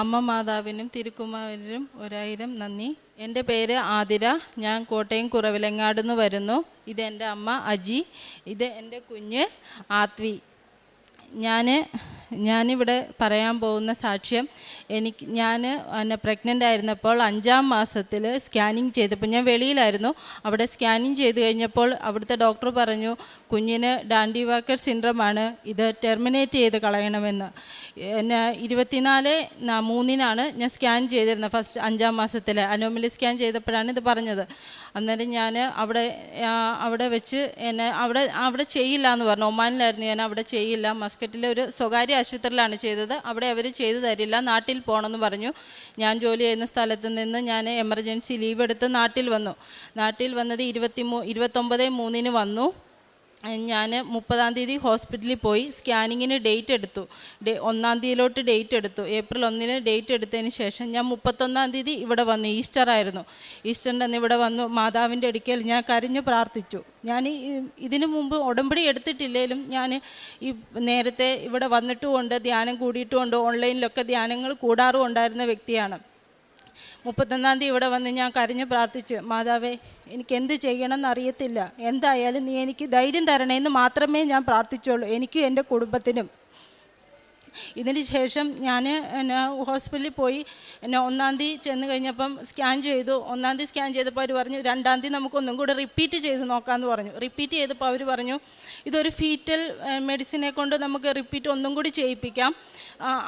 അമ്മ മാതാവിനും തിരുക്കുമാരനും 1000 നന്ദി. എൻ്റെ പേര് ആതിര. ഞാൻ കോട്ടയം കുറവിലങ്ങാട് നിന്ന് വരുന്നു. ഇതെൻ്റെ അമ്മ അജി. ഇത് എൻ്റെ കുഞ്ഞ് ആത്വി. ഞാനിവിടെ പറയാൻ പോകുന്ന സാക്ഷ്യം, ഞാൻ പ്രഗ്നൻ്റ് ആയിരുന്നപ്പോൾ 5-ാം മാസത്തിൽ സ്കാനിങ് ചെയ്തപ്പോൾ ഞാൻ വെളിയിലായിരുന്നു. അവിടെ സ്കാനിങ് ചെയ്ത് കഴിഞ്ഞപ്പോൾ അവിടുത്തെ ഡോക്ടർ പറഞ്ഞു കുഞ്ഞിന് ഡാൻഡി വാക്കർ സിൻഡ്രോമാണ്, ഇത് ടെർമിനേറ്റ് ചെയ്ത് കളയണമെന്ന്. എന്നെ 24/3 ഞാൻ സ്കാൻ ചെയ്തിരുന്നത്. ഫസ്റ്റ് 5-ാം മാസത്തിൽ അനോമലി സ്കാൻ ചെയ്തപ്പോഴാണ് ഇത് പറഞ്ഞത്. അന്നേരം ഞാൻ അവിടെ വെച്ച് എന്നെ അവിടെ ചെയ്യില്ല എന്ന് പറഞ്ഞു. ഒമാനിലായിരുന്നു ഞാൻ. അവിടെ ചെയ്യില്ല, മസ്കറ്റിലെ ഒരു സ്വകാര്യ ആശുപത്രിയിലാണ് ചെയ്തത്. അവിടെ അവർ ചെയ്തു തരില്ല, നാട്ടിൽ പോകണമെന്ന് പറഞ്ഞു. ഞാൻ ജോലി ചെയ്യുന്ന സ്ഥലത്ത് നിന്ന് ഞാൻ എമർജൻസി ലീവ് എടുത്ത് നാട്ടിൽ വന്നു. നാട്ടിൽ വന്നത് 29/3 വന്നു. ഞാൻ 30-ാം തീയതി ഹോസ്പിറ്റലിൽ പോയി സ്കാനിങ്ങിന് ഡേറ്റ് എടുത്തു. 1-ാം തീയതിയിലോട്ട് ഡേറ്റ് എടുത്തു. ഏപ്രിൽ 1-ന് ഡേറ്റ് എടുത്തതിന് ശേഷം ഞാൻ 31-ാം തീയതി ഇവിടെ വന്നു. ഈസ്റ്റർ ആയിരുന്നു. ഈസ്റ്ററിൻ്റെ അന്ന് ഇവിടെ വന്നു മാതാവിൻ്റെ അടുക്കൽ ഞാൻ കരഞ്ഞ് പ്രാർത്ഥിച്ചു. ഞാൻ ഇതിനു മുമ്പ് ഉടമ്പടി എടുത്തിട്ടില്ലെങ്കിലും ഞാൻ ഈ നേരത്തെ ഇവിടെ വന്നിട്ടുമുണ്ട്, ധ്യാനം കൂടിയിട്ടുമുണ്ട്, ഓൺലൈനിലൊക്കെ ധ്യാനങ്ങൾ കൂടാറും ഉണ്ടായിരുന്ന വ്യക്തിയാണ്. 31-ാം തീയതി ഇവിടെ വന്ന് ഞാൻ കരഞ്ഞ് പ്രാർത്ഥിച്ചു, മാതാവേ എനിക്ക് എന്ത് ചെയ്യണമെന്ന് അറിയത്തില്ല, എന്തായാലും നീ എനിക്ക് ധൈര്യം തരണേന്ന് മാത്രമേ ഞാൻ പ്രാർത്ഥിച്ചുള്ളൂ, എനിക്കും എൻ്റെ കുടുംബത്തിനും. ഇതിന് ശേഷം ഞാൻ ഹോസ്പിറ്റലിൽ പോയി. 1-ാം തീയതി ചെന്ന് കഴിഞ്ഞപ്പം സ്കാൻ ചെയ്തു. 1-ാം തീയതി സ്കാൻ ചെയ്തപ്പോൾ അവർ പറഞ്ഞു 2-ാം തീയതി നമുക്കൊന്നും കൂടെ റിപ്പീറ്റ് ചെയ്ത് നോക്കാമെന്ന് പറഞ്ഞു. റിപ്പീറ്റ് ചെയ്തപ്പോൾ അവർ പറഞ്ഞു ഇതൊരു ഫീറ്റൽ മെഡിസിനെ കൊണ്ട് നമുക്ക് റിപ്പീറ്റ് ഒന്നും കൂടി ചെയ്യിപ്പിക്കാം,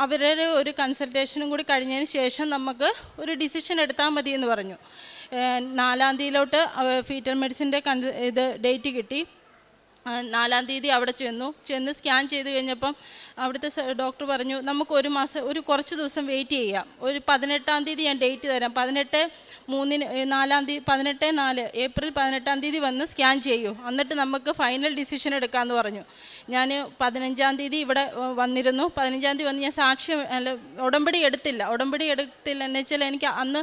അവരുടെ ഒരു കൺസൾട്ടേഷനും കൂടി കഴിഞ്ഞതിന് ശേഷം നമുക്ക് ഒരു ഡിസിഷൻ എടുത്താൽ മതി എന്ന് പറഞ്ഞു. 4-ാം തീയതിയിലോട്ട് ഫീറ്റൽ മെഡിസിൻ്റെ ഡേറ്റ് കിട്ടി. 4-ാം തീയതി അവിടെ ചെന്ന് സ്കാൻ ചെയ്ത് കഴിഞ്ഞപ്പം അവിടുത്തെ ഡോക്ടർ പറഞ്ഞു നമുക്ക് കുറച്ച് ദിവസം വെയിറ്റ് ചെയ്യാം, ഒരു 18-ാം തീയതി ഞാൻ ഡേറ്റ് തരാം, 18/4 ഏപ്രിൽ 18-ാം തീയതി വന്ന് സ്കാൻ ചെയ്യൂ, എന്നിട്ട് നമുക്ക് ഫൈനൽ ഡിസിഷൻ എടുക്കാമെന്ന് പറഞ്ഞു. ഞാൻ 15-ാം തീയതി ഇവിടെ വന്നിരുന്നു. 15-ാം തീയതി വന്ന് ഞാൻ ഉടമ്പടി എടുത്തില്ല എന്ന് വെച്ചാൽ എനിക്ക് അന്ന്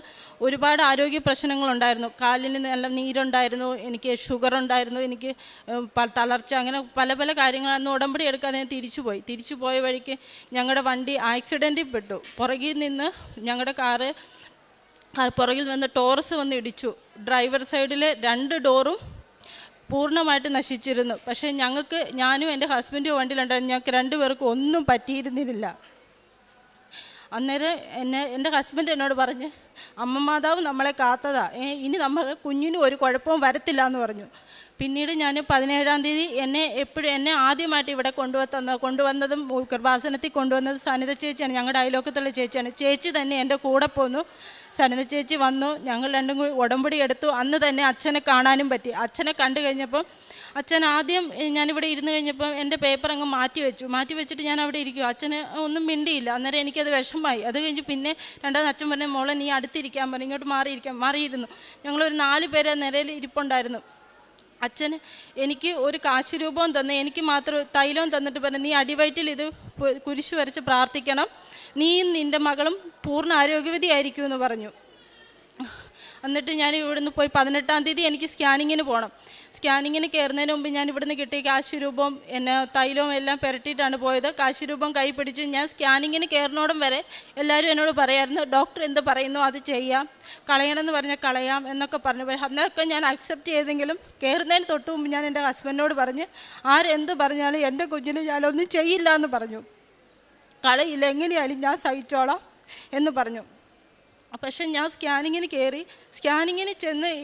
ഒരുപാട് ആരോഗ്യ പ്രശ്നങ്ങളുണ്ടായിരുന്നു. കാലിന് നല്ല നീരുണ്ടായിരുന്നു, എനിക്ക് ഷുഗർ ഉണ്ടായിരുന്നു, എനിക്ക് തളർച്ച, അങ്ങനെ പല പല കാര്യങ്ങളന്ന് ഉടമ്പടി എടുക്കാതെ ഞാൻ തിരിച്ചു പോയ വഴിക്ക് ഞങ്ങളുടെ വണ്ടി ആക്സിഡൻറ്റിൽ പെട്ടു. പുറകിൽ നിന്ന് ഞങ്ങളുടെ പുറകിൽ നിന്ന് ടോറസ് വന്ന് ഇടിച്ചു. ഡ്രൈവർ സൈഡിലെ 2 ഡോറും പൂർണ്ണമായിട്ട് നശിച്ചിരുന്നു. പക്ഷേ ഞാനും എൻ്റെ ഹസ്ബൻഡും വണ്ടിയിലുണ്ടായിരുന്നു, ഞങ്ങൾക്ക് 2 പേർക്കും ഒന്നും പറ്റിയിരുന്നില്ല. അന്നേരം എൻ്റെ ഹസ്ബൻഡ് എന്നോട് പറഞ്ഞ് അമ്മ മാതാവ് നമ്മളെ കാത്തതാ, ഇനി നമ്മുടെ കുഞ്ഞിനും ഒരു കുഴപ്പവും വരത്തില്ല എന്ന് പറഞ്ഞു. പിന്നീട് ഞാൻ 17-ാം തീയതി എന്നെ ആദ്യമായിട്ട് ഇവിടെ കൊണ്ടുവന്നതും കൃപാസനത്തിൽ കൊണ്ടുവന്നത് സനിത ചേച്ചിയാണ്, ഞങ്ങളുടെ അയലോക്കത്തുള്ള ചേച്ചിയാണ്. ചേച്ചി തന്നെ എൻ്റെ കൂടെ പോന്നു. സനിത ചേച്ചി വന്നു, ഞങ്ങൾ രണ്ടും കൂടി ഉടമ്പടി എടുത്തു. അന്ന് തന്നെ അച്ഛനെ കാണാനും പറ്റി. അച്ഛനെ കണ്ടു കഴിഞ്ഞപ്പം അച്ഛൻ ആദ്യം ഞാനിവിടെ ഇരുന്ന് കഴിഞ്ഞപ്പം എൻ്റെ പേപ്പർ അങ്ങ് മാറ്റി വെച്ചിട്ട് ഞാൻ അവിടെ ഇരിക്കും. അച്ഛന് ഒന്നും മിണ്ടിയില്ല. അന്നേരം എനിക്കത് വിഷമമായി. അത് കഴിഞ്ഞ് പിന്നെ രണ്ടാമത് അച്ഛൻ പറഞ്ഞു മോളെ നീ അടുത്തിരിക്കാൻ പറഞ്ഞു, ഇങ്ങോട്ട് മാറിയിരുന്നു. ഞങ്ങളൊരു 4 പേരെ നിരയിൽ ഇരിപ്പുണ്ടായിരുന്നു. അച്ഛന് എനിക്ക് ഒരു കാശ് രൂപവും തന്ന്, എനിക്ക് മാത്രം തൈലവും തന്നിട്ട് പറഞ്ഞു നീ അടിവയറ്റിൽ ഇത് കുരിശ് വരച്ച് പ്രാർത്ഥിക്കണം, നീയും നിൻ്റെ മകളും പൂർണ്ണ ആരോഗ്യവതിയായിരിക്കും എന്ന് പറഞ്ഞു. എന്നിട്ട് ഞാൻ ഇവിടുന്ന് പോയി 18-ാം തീയതി എനിക്ക് സ്കാനിങ്ങിന് പോകണം. സ്കാനിങ്ങിന് കയറുന്നതിന് മുമ്പ് ഞാൻ ഇവിടുന്ന് കിട്ടിയ കാശ് രൂപവും തൈലവും എല്ലാം പുരട്ടിയിട്ടാണ് പോയത്. കാശ് രൂപം കൈ പിടിച്ച് ഞാൻ സ്കാനിങ്ങിന് കയറുന്നോടം വരെ എല്ലാവരും എന്നോട് പറയായിരുന്നു ഡോക്ടർ എന്ത് പറയുന്നു അത് ചെയ്യാം, കളയണമെന്ന് പറഞ്ഞാൽ കളയാം എന്നൊക്കെ പറഞ്ഞു. അന്നൊക്കെ ഞാൻ അക്സെപ്റ്റ് ചെയ്തെങ്കിലും കയറുന്നതിന് തൊട്ട് മുമ്പ് ഞാൻ എൻ്റെ ഹസ്ബൻഡിനോട് പറഞ്ഞ് ആരെന്ത് പറഞ്ഞാലും എൻ്റെ കുഞ്ഞിന് ഞാനൊന്നും ചെയ്യില്ല എന്ന് പറഞ്ഞു. കളയില്ല, എങ്ങനെയായാലും ഞാൻ സഹിച്ചോളാം എന്ന് പറഞ്ഞു. പക്ഷെ ഞാൻ സ്കാനിങ്ങിന് കയറി. സ്കാനിങ്ങിന്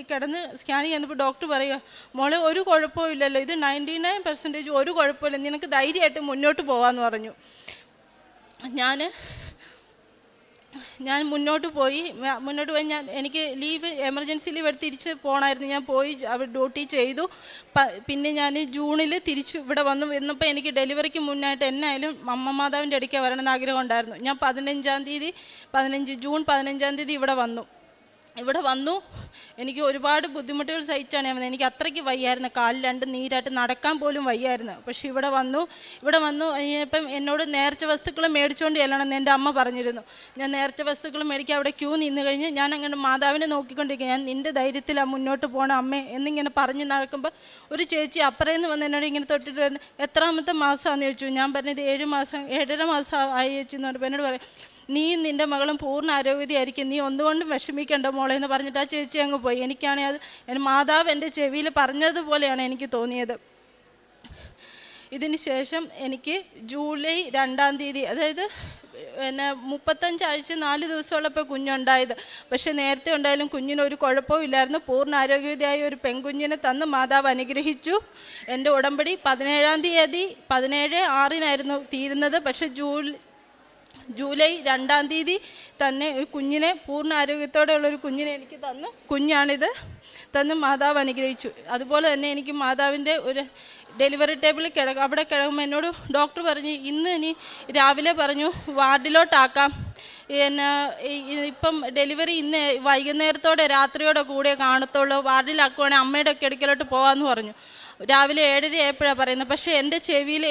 കിടന്ന് സ്കാനിങ് ചെയ്യുന്നപ്പോൾ ഡോക്ടർ പറയുക മോളെ ഒരു കുഴപ്പവും ഇല്ലല്ലോ, ഇത് 99% ഒരു കുഴപ്പമില്ല, നിനക്ക് ധൈര്യമായിട്ട് മുന്നോട്ട് പോകാമെന്ന് പറഞ്ഞു. ഞാൻ മുന്നോട്ട് പോയി എനിക്ക് എമർജൻസി ലീവ് എടുത്ത് തിരിച്ച് പോകണമായിരുന്നു. ഞാൻ പോയി അവിടെ ഡ്യൂട്ടി ചെയ്തു. പിന്നെ ഞാൻ ജൂണിൽ തിരിച്ച് ഇവിടെ വന്നപ്പോൾ എനിക്ക് ഡെലിവറിക്ക് മുന്നായിട്ട് എന്നായാലും അമ്മ മാതാവിൻ്റെ അടുക്കൽ വരണമെന്ന് ആഗ്രഹം ഉണ്ടായിരുന്നു. ഞാൻ ജൂൺ 15-ാം തീയതി ഇവിടെ വന്നു. എനിക്ക് ഒരുപാട് ബുദ്ധിമുട്ടുകൾ സഹിച്ചാണ് ഞാൻ വന്നത്. എനിക്ക് അത്രയ്ക്ക് വയ്യായിരുന്നു, കാലിൽ 2 നീരായിട്ട് നടക്കാൻ പോലും വയ്യായിരുന്നു. പക്ഷെ ഇവിടെ വന്നു കഴിഞ്ഞപ്പം എന്നോട് നേർച്ച വസ്തുക്കൾ മേടിച്ചുകൊണ്ട് ചെല്ലണമെന്ന് എൻ്റെ അമ്മ പറഞ്ഞിരുന്നു. ഞാൻ നേർച്ച വസ്തുക്കൾ മേടിക്കാൻ അവിടെ ക്യൂ നിന്ന് കഴിഞ്ഞ് ഞാൻ അങ്ങനെ മാതാവിനെ നോക്കിക്കൊണ്ടിരിക്കുക. ഞാൻ നിൻ്റെ ധൈര്യത്തിലാണ് മുന്നോട്ട് പോകണം അമ്മേ എന്നിങ്ങനെ പറഞ്ഞ് നടക്കുമ്പോൾ ഒരു ചേച്ചി അപ്പുറയിൽ നിന്ന് വന്ന് എന്നോട് ഇങ്ങനെ തൊട്ടിട്ട് എത്രാമത്തെ മാസമാണെന്ന് ചോദിച്ചു. ഞാൻ പറഞ്ഞത് 7 മാസം 7.5 മാസം ആയി ചേച്ചി എന്ന് പറഞ്ഞപ്പോൾ എന്നോട് പറയും നീ നിൻ്റെ മകളും പൂർണ്ണ ആരോഗ്യതയായിരിക്കും, നീ ഒന്നുകൊണ്ടും വിഷമിക്കേണ്ട മോളെ എന്ന് പറഞ്ഞിട്ട് ആ ചേച്ചി അങ്ങ് പോയി. എനിക്കാണെങ്കിൽ അത് മാതാവ് എൻ്റെ ചെവിയിൽ പറഞ്ഞതുപോലെയാണ് എനിക്ക് തോന്നിയത്. ഇതിന് ശേഷം എനിക്ക് ജൂലൈ 2-ാം തീയതി, അതായത് 35 ആഴ്ച 4 ദിവസമുള്ളപ്പോൾ കുഞ്ഞുണ്ടായത്. പക്ഷേ നേരത്തെ ഉണ്ടായാലും കുഞ്ഞിനൊരു കുഴപ്പവും ഇല്ലായിരുന്നു. പൂർണ്ണ ആരോഗ്യവതിയായ ഒരു പെൺകുഞ്ഞിനെ തന്ന് മാതാവ് അനുഗ്രഹിച്ചു. എൻ്റെ ഉടമ്പടി 17-ാം തീയതി 17/6 തീരുന്നത്. പക്ഷേ ജൂലൈ 2-ാം തീയതി തന്നെ ഒരു കുഞ്ഞിനെ, പൂർണ്ണ ആരോഗ്യത്തോടെ ഉള്ളൊരു കുഞ്ഞിനെ എനിക്ക് തന്നു. കുഞ്ഞാണിത് തന്ന് മാതാവ് അനുഗ്രഹിച്ചു. അതുപോലെ തന്നെ എനിക്ക് മാതാവിൻ്റെ ഒരു ഡെലിവറി ടേബിളിൽ അവിടെ കിടക്കുമ്പോൾ എന്നോട് ഡോക്ടർ പറഞ്ഞു, ഇനി രാവിലെ പറഞ്ഞു വാർഡിലോട്ടാക്കാം, ഇപ്പം ഡെലിവറി ഇന്ന് വൈകുന്നേരത്തോടെ രാത്രിയോടെ കൂടെ കാണത്തുള്ളൂ, വാർഡിലാക്കുവാണെങ്കിൽ അമ്മയുടെ ഒക്കെ അടുക്കലോട്ട് പോകാമെന്ന് പറഞ്ഞു. രാവിലെ 7:30 ആയപ്പോഴാണ് പറയുന്നത്. പക്ഷേ എൻ്റെ ചെവിയിൽ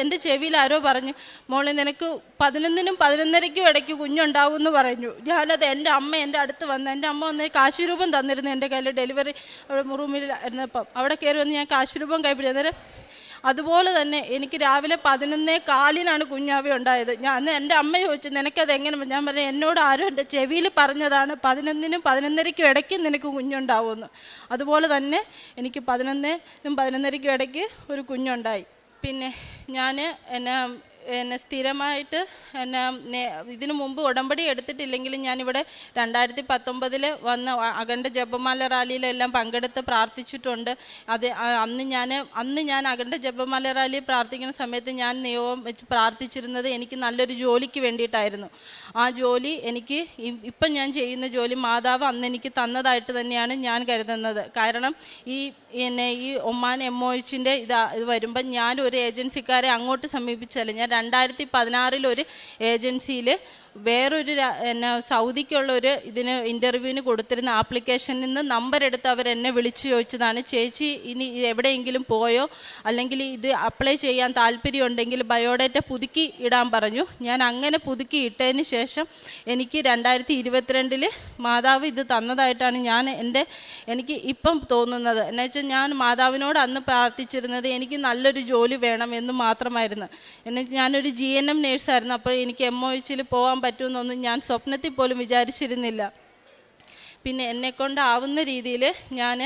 എൻ്റെ ചെവിയിൽ ആരോ പറഞ്ഞു, മോളെ നിനക്ക് 11-നും 11:30-ക്കും ഇടയ്ക്ക് കുഞ്ഞുണ്ടാവുമെന്ന് പറഞ്ഞു. ഞാനത് എൻ്റെ അടുത്ത് വന്ന്, എൻ്റെ അമ്മ വന്ന് കാശ് രൂപം തന്നിരുന്നു എൻ്റെ കയ്യിൽ. ഡെലിവറി റൂമിൽ ഇരുന്നപ്പം അവിടെ കയറി വന്ന് ഞാൻ കാശ് രൂപം കൈപ്പിടി. അന്നേരം അതുപോലെ തന്നെ എനിക്ക് രാവിലെ 11:15 കുഞ്ഞാവി ഉണ്ടായത്. ഞാൻ എൻ്റെ അമ്മ ചോദിച്ചു, നിനക്കത് എങ്ങനെ? ഞാൻ പറഞ്ഞു, എന്നോട് ആരും എൻ്റെ ചെവിയിൽ പറഞ്ഞതാണ് 11-നും 11:30-ക്കും ഇടയ്ക്ക് നിനക്ക് കുഞ്ഞുണ്ടാവുമെന്ന്. അതുപോലെ തന്നെ എനിക്ക് 11-നും 11:30-ക്കും ഇടയ്ക്ക് ഒരു കുഞ്ഞുണ്ടായി. പിന്നെ ഞാൻ എന്നെ സ്ഥിരമായിട്ട് ഇതിനു മുമ്പ് ഉടമ്പടി എടുത്തിട്ടില്ലെങ്കിലും ഞാനിവിടെ 2019 വന്ന് അഖണ്ഡ ജപമാല റാലിയിലെല്ലാം പങ്കെടുത്ത് പ്രാർത്ഥിച്ചിട്ടുണ്ട്. അന്ന് ഞാൻ അഖണ്ഡ ജപമാല റാലി പ്രാർത്ഥിക്കുന്ന സമയത്ത് ഞാൻ നിയോഗം വെച്ച് പ്രാർത്ഥിച്ചിരുന്നത് എനിക്ക് നല്ലൊരു ജോലിക്ക് വേണ്ടിയിട്ടായിരുന്നു. ആ ജോലി എനിക്ക് ഇപ്പം ഞാൻ ചെയ്യുന്ന ജോലി മാതാവ് അന്ന് എനിക്ക് തന്നതായിട്ട് തന്നെയാണ് ഞാൻ കരുതുന്നത്. കാരണം ഈ ഒമാൻ MOHൻ്റെ ഇത് വരുമ്പം ഞാനൊരു ഏജൻസിക്കാരെ അങ്ങോട്ട് സമീപിച്ചല്ല. ഞാൻ 2016 ഒരു ഏജൻസിയിൽ വേറൊരു സൗദിക്കുള്ള ഒരു ഇൻ്റർവ്യൂവിന് കൊടുത്തിരുന്ന ആപ്ലിക്കേഷനിൽ നിന്ന് നമ്പർ എടുത്ത് അവരെന്നെ വിളിച്ചു ചോദിച്ചതാണ്, ചേച്ചി ഇനി എവിടെയെങ്കിലും പോയോ, അല്ലെങ്കിൽ ഇത് അപ്ലൈ ചെയ്യാൻ താല്പര്യമുണ്ടെങ്കിൽ ബയോഡേറ്റ പുതുക്കി ഇടാൻ പറഞ്ഞു. ഞാൻ അങ്ങനെ പുതുക്കി ഇട്ടതിന് ശേഷം എനിക്ക് 2022 മാതാവ് ഇത് തന്നതായിട്ടാണ് എനിക്ക് ഇപ്പം തോന്നുന്നത്. എന്നുവെച്ചാൽ ഞാൻ മാതാവിനോട് അന്ന് പ്രാർത്ഥിച്ചിരുന്നത് എനിക്ക് നല്ലൊരു ജോലി വേണം എന്ന് മാത്രമായിരുന്നു. ഞാനൊരു GNM നേഴ്സായിരുന്നു. അപ്പോൾ എനിക്ക് MOHൽ പോകാൻ പറ്റുമെന്നൊന്നും ഞാൻ സ്വപ്നത്തിൽ പോലും വിചാരിച്ചിരുന്നില്ല. പിന്നെ എന്നെക്കൊണ്ടാവുന്ന രീതിയിൽ ഞാൻ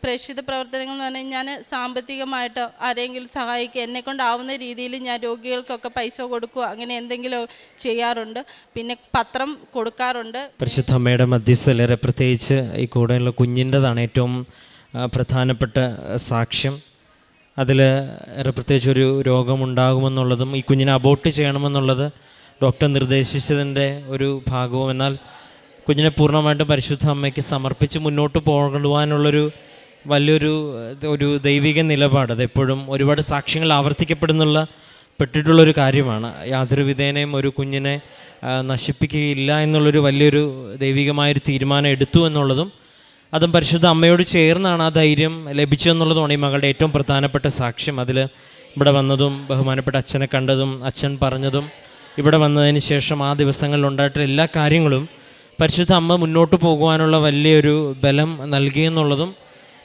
പ്രേക്ഷിത പ്രവർത്തനങ്ങൾ എന്ന് പറഞ്ഞാൽ ഞാൻ സാമ്പത്തികമായിട്ട് ആരെങ്കിലും സഹായിക്കുക, എന്നെക്കൊണ്ടാവുന്ന രീതിയിൽ ഞാൻ രോഗികൾക്കൊക്കെ പൈസ കൊടുക്കുക, അങ്ങനെ എന്തെങ്കിലും ചെയ്യാറുണ്ട്. പിന്നെ പത്രം കൊടുക്കാറുണ്ട്. പരിശുദ്ധ അമ്മയുടെ മധ്യസ്ഥലേറെ പ്രത്യേകിച്ച് ഈ കൂടെയുള്ള കുഞ്ഞിൻ്റെതാണ് ഏറ്റവും പ്രധാനപ്പെട്ട സാക്ഷ്യം. അതിൽ പ്രത്യേകിച്ച് ഒരു രോഗമുണ്ടാകുമെന്നുള്ളതും ഈ കുഞ്ഞിനെ അബോർട്ട് ചെയ്യണമെന്നുള്ളത് ഡോക്ടർ നിർദ്ദേശിച്ചതിൻ്റെ ഒരു ഭാഗവും, എന്നാൽ കുഞ്ഞിനെ പൂർണ്ണമായിട്ടും പരിശുദ്ധ അമ്മയ്ക്ക് സമർപ്പിച്ച് മുന്നോട്ട് പോകുവാനുള്ളൊരു വലിയൊരു ദൈവിക നിലപാട്. അതെപ്പോഴും ഒരുപാട് സാക്ഷ്യങ്ങൾ പെട്ടിട്ടുള്ളൊരു കാര്യമാണ്. യാതൊരു വിധേനയും ഒരു കുഞ്ഞിനെ നശിപ്പിക്കുകയില്ല എന്നുള്ളൊരു വലിയൊരു ദൈവികമായൊരു തീരുമാനം എടുത്തു എന്നുള്ളതും, അതും പരിശുദ്ധ അമ്മയോട് ചേർന്നാണ് ആ ധൈര്യം ലഭിച്ചു എന്നുള്ളതുമാണ് ഈ മകളുടെ ഏറ്റവും പ്രധാനപ്പെട്ട സാക്ഷ്യം. അതിൽ ഇവിടെ വന്നതും ബഹുമാനപ്പെട്ട അച്ഛനെ കണ്ടതും അച്ഛൻ പറഞ്ഞതും ഇവിടെ വന്നതിന് ശേഷം ആ ദിവസങ്ങളിൽ ഉണ്ടായിട്ടുള്ള എല്ലാ കാര്യങ്ങളും പരിശുദ്ധ അമ്മ മുന്നോട്ട് പോകുവാനുള്ള വലിയൊരു ബലം നൽകിയെന്നുള്ളതും,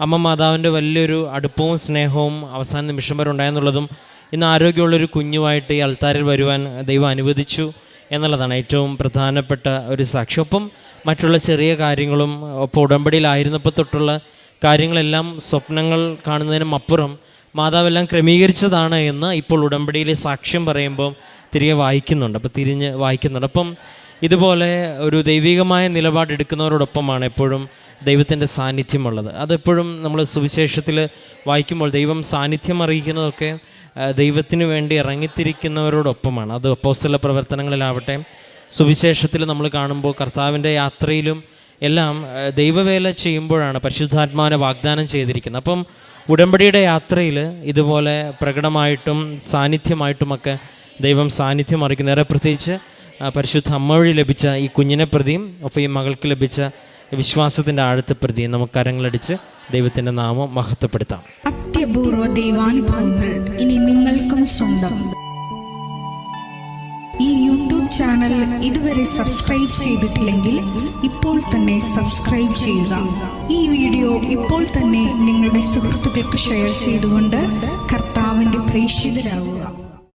അമ്മ മാതാവിൻ്റെ വലിയൊരു അടുപ്പവും സ്നേഹവും അവസാന നിമിഷം വരെ ഉണ്ടായെന്നുള്ളതും, ഇന്ന് ആരോഗ്യമുള്ളൊരു കുഞ്ഞുമായിട്ട് ഈ അൾത്താരിൽ വരുവാൻ ദൈവം അനുവദിച്ചു എന്നുള്ളതാണ് ഏറ്റവും പ്രധാനപ്പെട്ട ഒരു സാക്ഷ്യം. ഒപ്പം മറ്റുള്ള ചെറിയ കാര്യങ്ങളും, ഒപ്പം ഉടമ്പടിയിലായിരുന്നപ്പോൾ തൊട്ടുള്ള കാര്യങ്ങളെല്ലാം സ്വപ്നങ്ങൾ കാണുന്നതിനും അപ്പുറം മാതാവെല്ലാം ക്രമീകരിച്ചതാണ് എന്ന് ഇപ്പോൾ ഉടമ്പടിയിലെ സാക്ഷ്യം പറയുമ്പോൾ തിരികെ വായിക്കുന്നുണ്ട്. അപ്പം ഇതുപോലെ ഒരു ദൈവികമായ നിലപാടെടുക്കുന്നവരോടൊപ്പമാണ് എപ്പോഴും ദൈവത്തിൻ്റെ സാന്നിധ്യമുള്ളത്. അതെപ്പോഴും നമ്മൾ സുവിശേഷത്തിൽ വായിക്കുമ്പോൾ ദൈവം സാന്നിധ്യം അറിയിക്കുന്നതൊക്കെ ദൈവത്തിന് വേണ്ടി ഇറങ്ങിത്തിരിക്കുന്നവരോടൊപ്പമാണ്. അത് അപ്പോസ്തല പ്രവർത്തനങ്ങളിലാവട്ടെ, സുവിശേഷത്തിൽ നമ്മൾ കാണുമ്പോൾ കർത്താവിൻ്റെ യാത്രയിലും എല്ലാം ദൈവവേല ചെയ്യുമ്പോഴാണ് പരിശുദ്ധാത്മാവിനെ വാഗ്ദാനം ചെയ്തിരിക്കുന്നത്. അപ്പം ഉടമ്പടിയുടെ യാത്രയിൽ ഇതുപോലെ പ്രകടമായിട്ടും സാന്നിധ്യമായിട്ടുമൊക്കെ ദൈവം സാന്നിധ്യം അറിയിക്കുന്നു. ഏറെ പ്രത്യേകിച്ച് പരിശുദ്ധ അമ്മ വഴി ലഭിച്ച ഈ കുഞ്ഞിനെ പ്രതിയും ഒപ്പം ഈ മകൾക്ക് ലഭിച്ച വിശ്വാസത്തിൻ്റെ ആഴത്തെ പ്രതിയും നമുക്ക് കരങ്ങളടിച്ച് ദൈവത്തിൻ്റെ നാമം മഹത്വപ്പെടുത്താം. അത്യപൂർവ ദൈവാനുഭവങ്ങൾ ഇനി നിങ്ങൾക്കും സ്വന്തം. ഈ യൂട്യൂബ് ചാനൽ ഇതുവരെ സബ്സ്ക്രൈബ് ചെയ്തിട്ടില്ലെങ്കിൽ ഇപ്പോൾ തന്നെ സബ്സ്ക്രൈബ് ചെയ്യുക. ഈ വീഡിയോ ഇപ്പോൾ തന്നെ നിങ്ങളുടെ സുഹൃത്തുക്കൾക്ക് ഷെയർ ചെയ്തുകൊണ്ട് കർത്താവിൻ്റെ പ്രേക്ഷിതരാകുക.